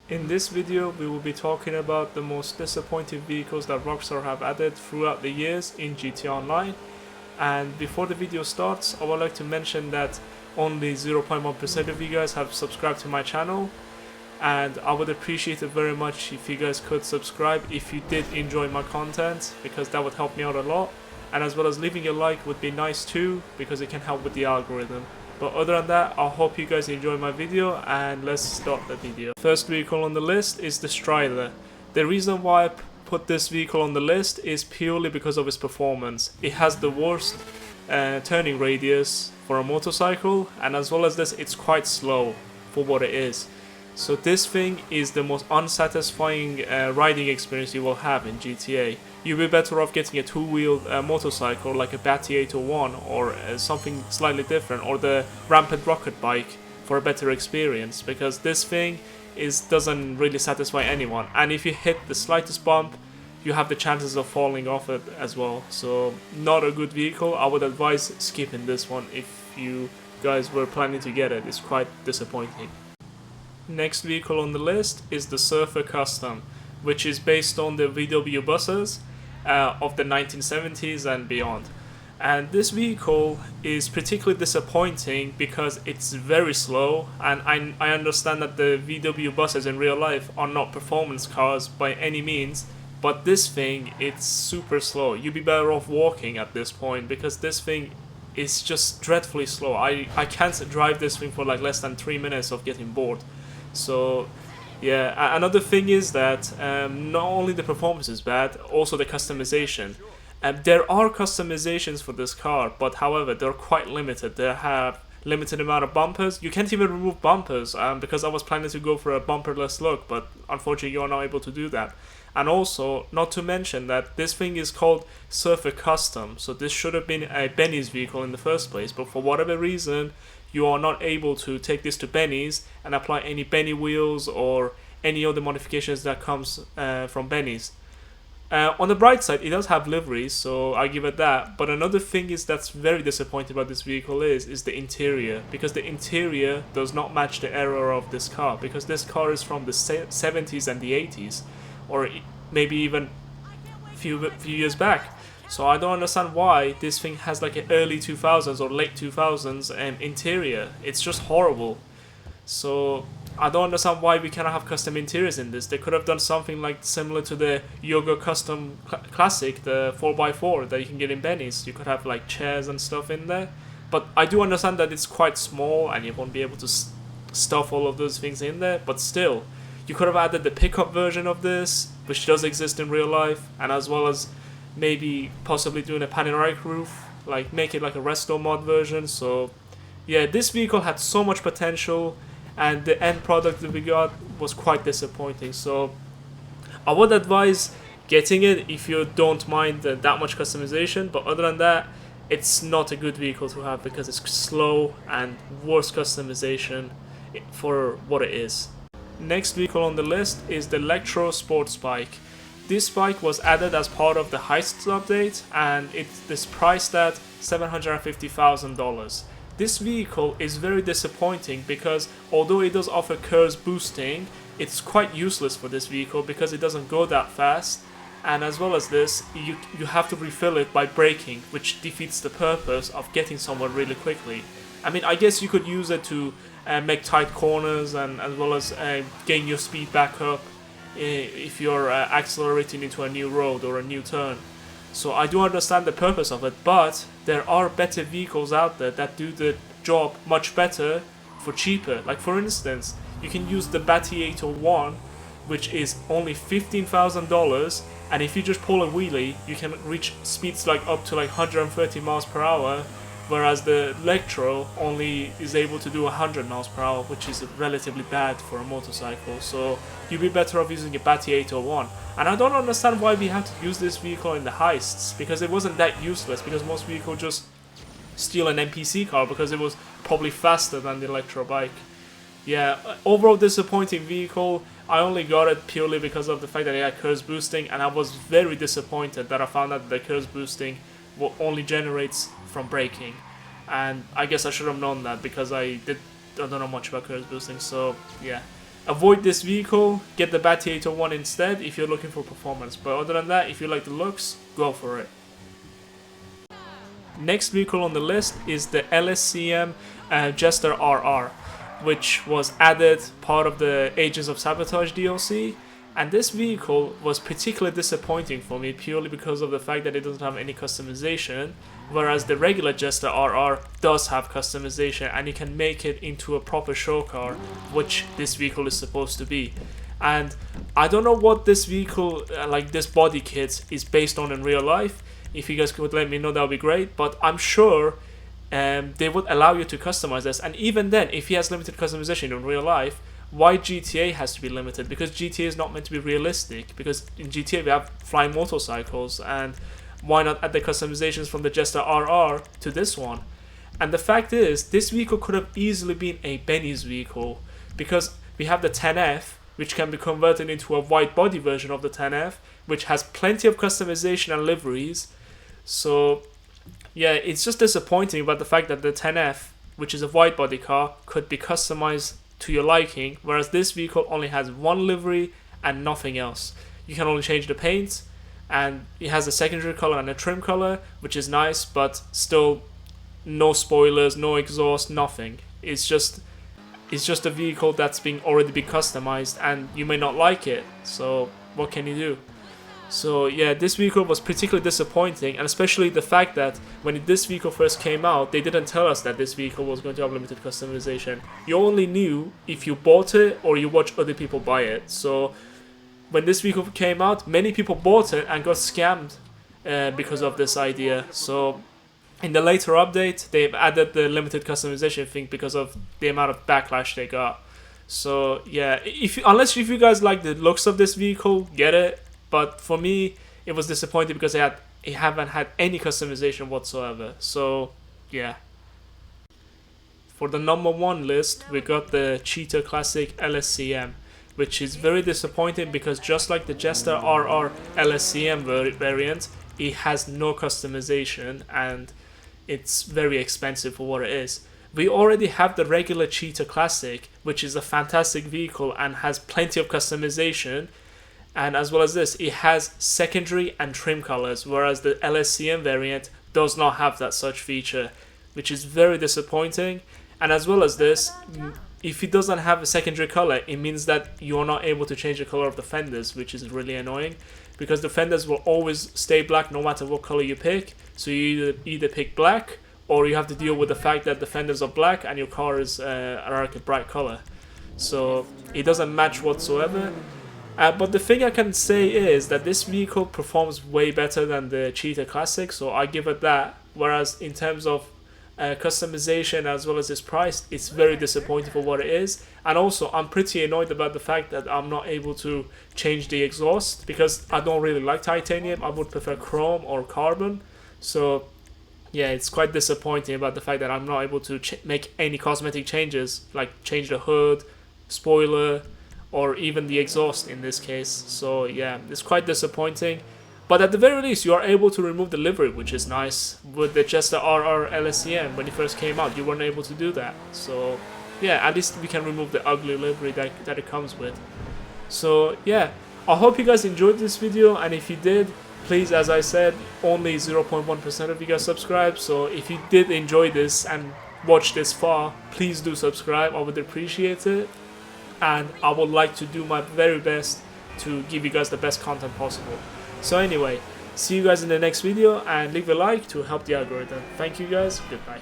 In this video, we will be talking about the most disappointing vehicles that Rockstar have added throughout the years in GTA Online. And before the video starts, I would like to mention that only 0.1% of you guys have subscribed to my channel, and I would appreciate it very much if you guys could subscribe if you did enjoy my content, because that would help me out a lot. And as well as leaving a like would be nice too, because it can help with the algorithm. But other than that, I hope you guys enjoy my video, and let's start the video. First vehicle on the list is the Stryder. The reason why I put this vehicle on the list is purely because of its performance. It has the worst turning radius for a motorcycle, and as well as this, it's quite slow for what it is. So this thing is the most unsatisfying riding experience you will have in GTA. You'll be better off getting a two-wheeled motorcycle like a Batty 801 or something slightly different, or the rampant rocket bike for a better experience, because this thing doesn't really satisfy anyone, and if you hit the slightest bump you have the chances of falling off it as well. So not a good vehicle. I would advise skipping this one if you guys were planning to get it. It's quite disappointing. Next vehicle on the list is the Surfer Custom, which is based on the VW buses of the 1970s and beyond. And this vehicle is particularly disappointing because it's very slow, and I understand that the VW buses in real life are not performance cars by any means, but this thing, it's super slow. You'd be better off walking at this point, because this thing is just dreadfully slow. I can't drive this thing for like less than 3 minutes of getting bored. So yeah, another thing is that not only the performance is bad, also the customization. There are customizations for this car, but however they're quite limited. They have limited amount of bumpers. You can't even remove bumpers, because I was planning to go for a bumperless look, but unfortunately you're not able to do that. And also, not to mention that this thing is called Surfer Custom, so this should have been a Benny's vehicle in the first place, but for whatever reason you are not able to take this to Benny's and apply any Benny wheels or any other modifications that comes from Benny's. On the bright side, it does have liveries, so I give it that. But another thing is that's very disappointing about this vehicle is the interior, because the interior does not match the era of this car, because this car is from the 70s and the 80s, or maybe even few years back. So I don't understand why this thing has like an early 2000s or late 2000s interior. It's just horrible. So I don't understand why we cannot have custom interiors in this. They could have done something like similar to the Yoga Custom Classic, the 4x4 that you can get in Benny's. You could have like chairs and stuff in there. But I do understand that it's quite small and you won't be able to stuff all of those things in there. But still, you could have added the pickup version of this, which does exist in real life, and as well as maybe possibly doing a panoramic roof, like make it like a resto mod version. So yeah, this vehicle had so much potential, and the end product that we got was quite disappointing. So I would advise getting it if you don't mind that much customization, but other than that, it's not a good vehicle to have because it's slow and worse customization for what it is. Next vehicle on the list is the Lectro sports bike. This bike was added as part of the Heists update, and it's priced at $750,000. This vehicle is very disappointing because although it does offer KERS boosting, it's quite useless for this vehicle because it doesn't go that fast, and as well as this, you have to refill it by braking, which defeats the purpose of getting somewhere really quickly. I mean, I guess you could use it to make tight corners, and as well as gain your speed back up if you're accelerating into a new road or a new turn. So I do understand the purpose of it, but there are better vehicles out there that do the job much better for cheaper. Like for instance, you can use the Batty 801, which is only $15,000, and if you just pull a wheelie, you can reach speeds like up to like 130 miles per hour, whereas the Lectro only is able to do 100 miles per hour, which is relatively bad for a motorcycle. So you'd be better off using a Batty 801. And I don't understand why we have to use this vehicle in the heists, because it wasn't that useless, because most vehicles just steal an NPC car because it was probably faster than the Electro bike. Yeah, overall disappointing vehicle. I only got it purely because of the fact that it had KERS boosting, and I was very disappointed that I found out that the KERS boosting only generates from braking, and I guess I should have known that because I don't know much about KERS boosting. So yeah, avoid this vehicle, get the Bat 801 instead if you're looking for performance. But other than that, if you like the looks, go for it. Next vehicle on the list is the LSCM Jester RR, which was added part of the Agents of Sabotage DLC. And this vehicle was particularly disappointing for me purely because of the fact that it doesn't have any customization, whereas the regular Jester RR does have customization and you can make it into a proper show car, which this vehicle is supposed to be. And I don't know what this vehicle, like this body kit, is based on in real life. If you guys could let me know, that would be great. But I'm sure they would allow you to customize this. And even then, if he has limited customization in real life, why GTA has to be limited? Because GTA is not meant to be realistic. Because in GTA we have flying motorcycles, and why not add the customizations from the Jester RR to this one? And the fact is, this vehicle could have easily been a Benny's vehicle, because we have the 10F, which can be converted into a white body version of the 10F, which has plenty of customization and liveries. So yeah, it's just disappointing about the fact that the 10F, which is a white body car, could be customized to your liking, whereas this vehicle only has one livery and nothing else. You can only change the paint, and it has a secondary color and a trim color, which is nice, but still no spoilers, no exhaust, nothing. It's just a vehicle that's already been customized, and you may not like it, so what can you do? So yeah, this vehicle was particularly disappointing, and especially the fact that when this vehicle first came out, they didn't tell us that this vehicle was going to have limited customization. You only knew if you bought it or you watched other people buy it. So when this vehicle came out, many people bought it and got scammed because of this idea. So in the later update, they've added the limited customization thing because of the amount of backlash they got. So yeah, unless you guys like the looks of this vehicle, get it. But for me, it was disappointing because it haven't had any customization whatsoever. So yeah. For the number 1 list, we got the Cheetah Classic LSCM, which is very disappointing because just like the Jester RR LSCM variant, it has no customization and it's very expensive for what it is. We already have the regular Cheetah Classic, which is a fantastic vehicle and has plenty of customization. And as well as this, it has secondary and trim colors, whereas the LSCM variant does not have that such feature, which is very disappointing. And as well as this, if it doesn't have a secondary color, it means that you're not able to change the color of the fenders, which is really annoying, because the fenders will always stay black no matter what color you pick. So you either pick black, or you have to deal with the fact that the fenders are black and your car is like a bright color. So it doesn't match whatsoever. But the thing I can say is that this vehicle performs way better than the Cheetah Classic, so I give it that. Whereas in terms of customization as well as its price, it's very disappointing for what it is. And also, I'm pretty annoyed about the fact that I'm not able to change the exhaust, because I don't really like titanium. I would prefer chrome or carbon. So yeah, it's quite disappointing about the fact that I'm not able to make any cosmetic changes, like change the hood, spoiler, or even the exhaust in this case. So yeah, it's quite disappointing. But at the very least, you are able to remove the livery, which is nice. With the Jester RR LSCM, when it first came out, you weren't able to do that. So yeah, at least we can remove the ugly livery that it comes with. So yeah, I hope you guys enjoyed this video, and if you did, please, as I said, only 0.1% of you guys subscribe. So if you did enjoy this and watch this far, please do subscribe. I would appreciate it. And I would like to do my very best to give you guys the best content possible. So anyway, see you guys in the next video, and leave a like to help the algorithm. Thank you guys, goodbye.